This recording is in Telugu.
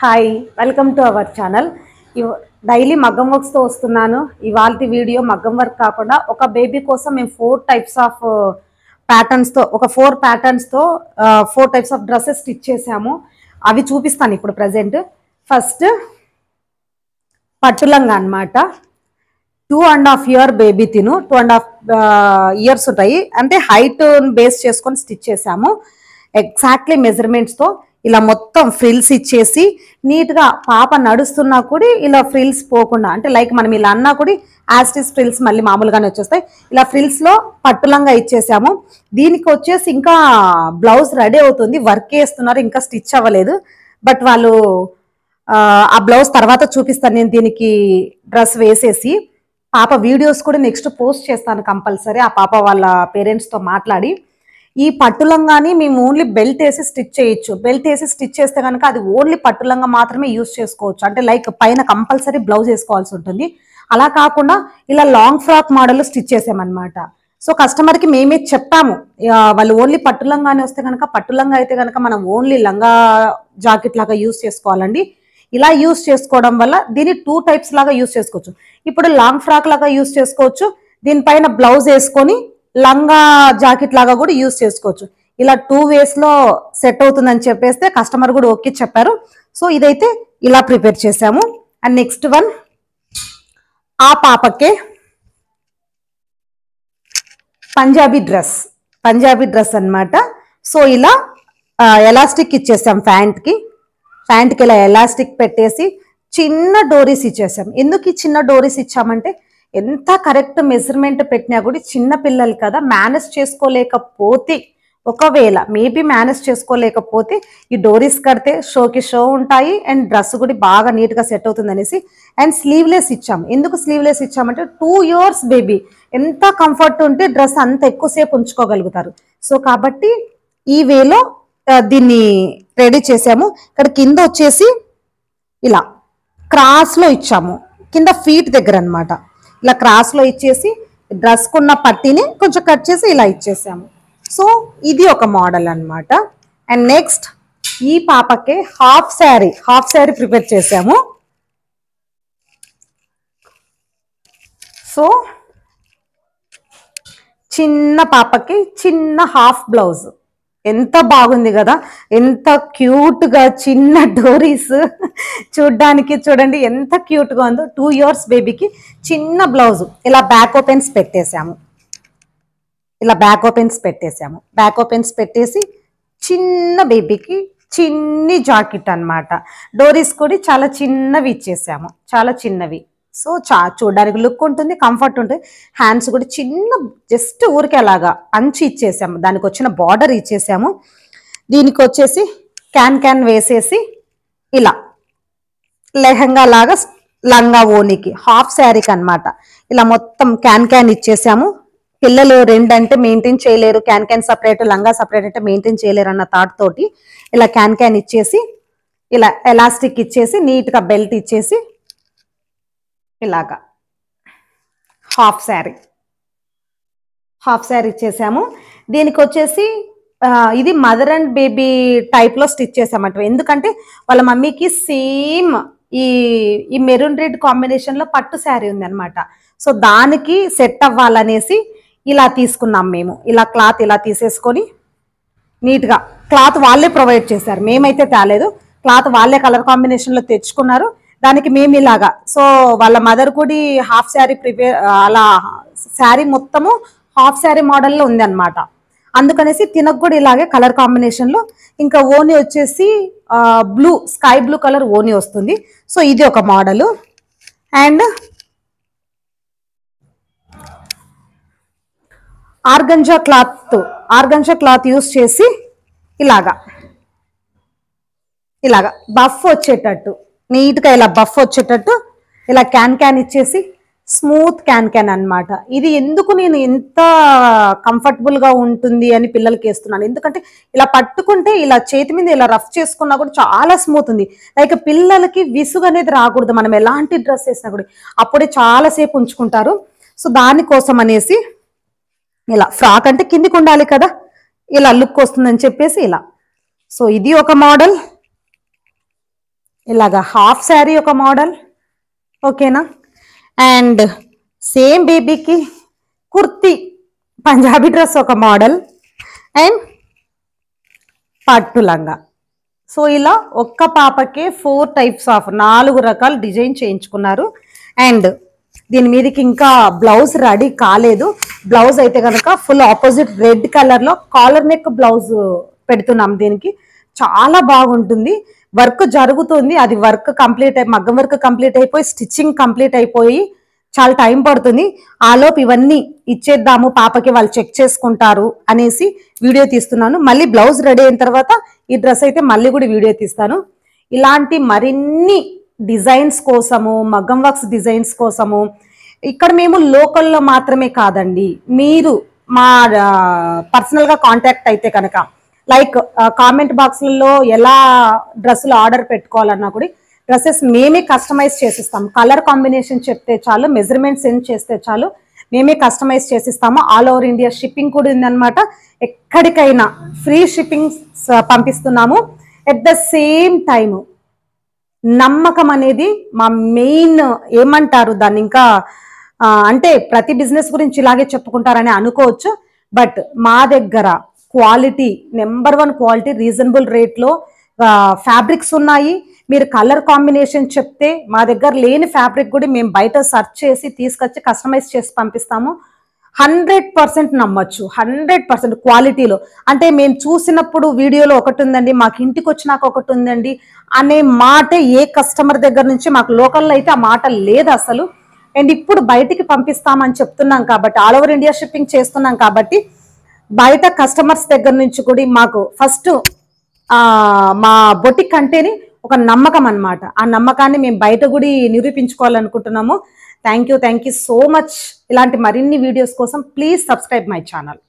Hi, welcome to our channel. Daily మగ్గం వర్క్స్తో వస్తున్నాను. ఇవాళ వీడియో మగ్గం వర్క్ కాకుండా ఒక బేబీ కోసం మేము 4 టైప్స్ ఆఫ్ ప్యాటర్న్స్తో ఒక 4 ప్యాటర్న్స్తో 4 టైప్స్ ఆఫ్ డ్రెస్సెస్ స్టిచ్ చేసాము. అవి చూపిస్తాను ఇప్పుడు ప్రజెంట్. ఫస్ట్ పట్టులంగా అనమాట. 2.5 ఇయర్ బేబీ 2.5 ఇయర్స్ ఉంటాయి. అంటే హైట్ బేస్ చేసుకొని స్టిచ్ చేసాము. ఎగ్జాక్ట్లీ మెజర్మెంట్స్తో ఇలా మొత్తం ఫ్రిల్స్ ఇచ్చేసి నీట్గా పాప నడుస్తున్నా కూడా ఇలా ఫ్రిల్స్ పోకుండా, అంటే లైక్ మనం ఇలా అన్నా కూడా యాస్టిస్ ఫ్రిల్స్ మళ్ళీ మామూలుగానే వచ్చేస్తాయి. ఇలా ఫ్రిల్స్లో పట్టులంగా ఇచ్చేసాము. దీనికి వచ్చేసి ఇంకా బ్లౌజ్ రెడీ అవుతుంది, వర్క్ చేస్తున్నారు, ఇంకా స్టిచ్ అవ్వలేదు. బట్ వాళ్ళు ఆ బ్లౌజ్ తర్వాత చూపిస్తాను నేను. దీనికి డ్రెస్ వేసేసి పాప వీడియోస్ కూడా నెక్స్ట్ పోస్ట్ చేస్తాను కంపల్సరీ, ఆ పాప వాళ్ళ పేరెంట్స్తో మాట్లాడి. ఈ పట్టులంగాని మేము ఓన్లీ బెల్ట్ వేసి స్టిచ్ చేయొచ్చు. బెల్ట్ వేసి స్టిచ్ చేస్తే కనుక అది ఓన్లీ పట్టులంగా మాత్రమే యూజ్ చేసుకోవచ్చు. అంటే లైక్ పైన కంపల్సరీ బ్లౌజ్ వేసుకోవాల్సి ఉంటుంది. అలా కాకుండా ఇలా లాంగ్ ఫ్రాక్ మోడల్ స్టిచ్ చేసామన్నమాట. సో కస్టమర్కి మేమే చెప్పాము, వాళ్ళు ఓన్లీ పట్టులంగానే వస్తే కనుక, పట్టులంగా అయితే కనుక మనం ఓన్లీ లంగా జాకెట్ లాగా యూజ్ చేసుకోవాలండి. ఇలా యూజ్ చేసుకోవడం వల్ల దీన్ని 2 టైప్స్ లాగా యూజ్ చేసుకోవచ్చు. ఇప్పుడు లాంగ్ ఫ్రాక్ లాగా యూజ్ చేసుకోవచ్చు, దీనిపైన బ్లౌజ్ వేసుకొని లంగా జాకెట్ లాగా కూడా యూజ్ చేసుకోవచ్చు. ఇలా 2 వేస్లో సెట్ అవుతుందని చెప్పేస్తే కస్టమర్ కూడా ఓకే చెప్పారు. సో ఇదైతే ఇలా ప్రిపేర్ చేసాము. అండ్ నెక్స్ట్ వన్ ఆ పాపకే పంజాబీ డ్రెస్ అన్నమాట. సో ఇలా ఎలాస్టిక్ ఇచ్చేసాం ప్యాంట్కి ఇలా ఎలాస్టిక్ పెట్టేసి చిన్న డోరీస్ ఇచ్చేసాం. ఎందుకు ఈ చిన్న డోరీస్ ఇచ్చామంటే, ఎంత కరెక్ట్ మెజర్మెంట్ పెట్టినా కూడా చిన్న పిల్లలు కదా, మేనేజ్ చేసుకోలేకపోతే, ఒకవేళ మేబీ మేనేజ్ చేసుకోలేకపోతే ఈ డోరీస్ కడితే షోకి షో ఉంటాయి అండ్ డ్రెస్ కూడా బాగా నీట్గా సెట్ అవుతుంది అనేసి. అండ్ స్లీవ్లెస్ ఇచ్చాము. ఎందుకు స్లీవ్లెస్ ఇచ్చామంటే 2 ఇయర్స్ బేబీ ఎంత కంఫర్ట్ ఉంటే డ్రెస్ అంత ఎక్కువసేపు ఉంచుకోగలుగుతారు. సో కాబట్టి ఈ వేలో దీన్ని రెడీ చేసాము. ఇక్కడ కింద వచ్చేసి ఇలా క్రాస్లో ఇచ్చాము, కింద ఫీట్ దగ్గర అనమాట. ఇలా క్రాస్లో ఇచ్చేసి డ్రెస్కున్న పట్టీని కొంచెం కట్ చేసి ఇలా ఇచ్చేసాము. సో ఇది ఒక మోడల్ అనమాట. అండ్ నెక్స్ట్ ఈ పాపకే హాఫ్ శారీ ప్రిపేర్ చేసాము. సో చిన్న పాపకి చిన్న హాఫ్ బ్లౌజ్, ఎంత బాగుంది కదా, ఎంత క్యూట్గా చిన్న డోరీస్ చూడ్డానికి చూడండి ఎంత క్యూట్గా ఉందో. 2 ఇయర్స్ బేబీకి చిన్న బ్లౌజ్ ఇలా బ్యాక్ ఓపెన్స్ పెట్టేసి చిన్న బేబీకి చిన్ని జాకెట్ అన్నమాట. డోరీస్ కూడా చాలా చిన్నవి ఇచ్చేసాము, చాలా చిన్నవి. సో చూడడానికి లుక్ ఉంటుంది, కంఫర్ట్ ఉంటుంది. హ్యాండ్స్ కూడా చిన్న జస్ట్ ఊరికి అలాగా అంచు ఇచ్చేసాము, దానికి వచ్చిన బార్డర్ ఇచ్చేసాము. దీనికి వచ్చేసి క్యాన్ వేసేసి ఇలా లెహంగా లాగా లంగా ఓనికి హాఫ్ శారీకి అనమాట. ఇలా మొత్తం క్యాన్ ఇచ్చేసాము. పిల్లలు 2 అంటే మెయింటైన్ చేయలేరు, క్యాన్ సపరేట్ లంగా సపరేట్ అంటే మెయింటైన్ చేయలేరు అన్న థాట్ తోటి ఇలా క్యాన్ ఇచ్చేసి ఇలా ఎలాస్టిక్ ఇచ్చేసి నీట్గా బెల్ట్ ఇచ్చేసి ఇలాగా హాఫ్ శారీ ఇచ్చేసాము. దీనికి వచ్చేసి ఇది మదర్ అండ్ బేబీ టైప్లో స్టిచ్ చేసామంట. ఎందుకంటే వాళ్ళ మమ్మీకి సేమ్ ఈ మెరూన్ రెడ్ కాంబినేషన్లో పట్టు శారీ ఉంది అనమాట. సో దానికి సెట్ అవ్వాలనేసి ఇలా తీసుకున్నాం మేము. ఇలా క్లాత్ ఇలా తీసేసుకొని నీట్గా, క్లాత్ వాళ్ళే ప్రొవైడ్ చేశారు, మేమైతే తేలేదు. క్లాత్ వాళ్ళే కలర్ కాంబినేషన్లో తెచ్చుకున్నారు. దానికి మేము ఇలాగా, సో వాళ్ళ మదర్ కూడా హాఫ్ శారీ ప్రిపేర్, అలా శారీ మొత్తము హాఫ్ శారీ మోడల్లో ఉంది అనమాట. అందుకనేసి తినకు కూడా ఇలాగే కలర్ కాంబినేషన్లో. ఇంకా ఓని వచ్చేసి స్కై బ్లూ కలర్ ఓని వస్తుంది. సో ఇది ఒక model. And organza cloth use చేసి ఇలాగా బఫ్ వచ్చేటట్టు, నీట్గా ఇలా బఫ్ వచ్చేటట్టు ఇలా క్యాన్ ఇచ్చేసి స్మూత్ క్యాన్ అనమాట. ఇది ఎందుకు నేను ఎంత కంఫర్టబుల్గా ఉంటుంది అని పిల్లలకి వేస్తున్నాను, ఎందుకంటే ఇలా పట్టుకుంటే ఇలా చేతి మీద ఇలా రఫ్ చేసుకున్నా కూడా చాలా స్మూత్ ఉంది. లైక్ పిల్లలకి విసుగు అనేది రాకూడదు మనం ఎలాంటి డ్రెస్ వేసినా కూడా, అప్పుడే చాలాసేపు ఉంచుకుంటారు. సో దానికోసం అనేసి ఇలా ఫ్రాక్ అంటే కిందికి ఉండాలి కదా, ఇలా లుక్ వస్తుందని చెప్పేసి ఇలా. సో ఇది ఒక మోడల్. ఇలాగా హాఫ్ శారీ ఒక మోడల్, ఓకేనా. అండ్ సేమ్ బేబీకి కుర్తీ పంజాబీ డ్రెస్ ఒక మోడల్ అండ్ పట్టు లంగా. సో ఇలా ఒక్క పాపకే 4 టైప్స్ ఆఫ్ 4 రకాల డిజైన్ చేయించుకున్నారు. అండ్ దీని మీదకి ఇంకా బ్లౌజ్ రెడీ కాలేదు. బ్లౌజ్ అయితే కనుక ఫుల్ ఆపోజిట్ రెడ్ కలర్లో కాలర్ నెక్ బ్లౌజ్ పెడుతున్నాం. దీనికి చాలా బాగుంటుంది. వర్క్ జరుగుతుంది, అది వర్క్ కంప్లీట్ మగ్గం వర్క్ కంప్లీట్ అయిపోయి స్టిచ్చింగ్ కంప్లీట్ అయిపోయి చాలా టైం పడుతుంది. ఆలోపు ఇవన్నీ ఇచ్చేద్దాము, పాపకి వాళ్ళు చెక్ చేసుకుంటారు అనేసి వీడియో తీస్తున్నాను. మళ్ళీ బ్లౌజ్ రెడీ అయిన తర్వాత ఈ డ్రెస్ అయితే మళ్ళీ కూడా వీడియో తీస్తాను. ఇలాంటి మరిన్ని డిజైన్స్ కోసము, మగ్గం వర్క్స్ డిజైన్స్ కోసము ఇక్కడ మేము లోకల్లో మాత్రమే కాదండి, మీరు మా పర్సనల్గా కాంటాక్ట్ అయితే కనుక లైక్ కామెంట్ బాక్స్లలో ఎలా డ్రెస్సులు ఆర్డర్ పెట్టుకోవాలన్నా కూడా డ్రెస్సెస్ మేమే కస్టమైజ్ చేసిస్తాం. కలర్ కాంబినేషన్ చెప్తే చాలు, మెజర్మెంట్ సెండ్ చేస్తే చాలు, మేమే కస్టమైజ్ చేసిస్తాము. ఆల్ ఓవర్ ఇండియా షిప్పింగ్ కూడా ఉందన్నమాట. ఎక్కడికైనా ఫ్రీ షిప్పింగ్ పంపిస్తున్నాము. ఎట్ ద సేమ్ టైము నమ్మకం అనేది మా మెయిన్, ఏమంటారు దాన్ని, ఇంకా అంటే ప్రతి బిజినెస్ గురించి ఇలాగే చెప్పుకుంటారని అనుకోవచ్చు. బట్ మా దగ్గర క్వాలిటీ, నెంబర్ 1 క్వాలిటీ, రీజనబుల్ రేట్లో ఫ్యాబ్రిక్స్ ఉన్నాయి. మీరు కలర్ కాంబినేషన్ చెప్తే మా దగ్గర లేని ఫ్యాబ్రిక్ కూడా మేము బయట సెర్చ్ చేసి తీసుకొచ్చి కస్టమైజ్ చేసి పంపిస్తాము. 100% నమ్మొచ్చు, 100% క్వాలిటీలో. అంటే మేము చూసినప్పుడు వీడియోలో ఒకటి ఉందండి, మాకు ఇంటికి వచ్చినాక ఒకటి ఉందండి అనే మాట ఏ కస్టమర్ దగ్గర నుంచి మాకు లోకల్లో అయితే ఆ మాట లేదు అసలు. అండ్ ఇప్పుడు బయటికి పంపిస్తామని చెప్తున్నాం కాబట్టి, ఆల్ ఓవర్ ఇండియా షిప్పింగ్ చేస్తున్నాం కాబట్టి బయట కస్టమర్స్ దగ్గర నుంచి కూడా మాకు ఫస్ట్ మా బొటిక్ అంటేనే ఒక నమ్మకం అన్నమాట. ఆ నమ్మకాన్ని మేము బయట కూడా నిరూపించుకోవాలనుకుంటున్నాము. Thank you so much. ఇలాంటి మరిన్ని వీడియోస్ కోసం ప్లీజ్ సబ్స్క్రైబ్ మై ఛానల్.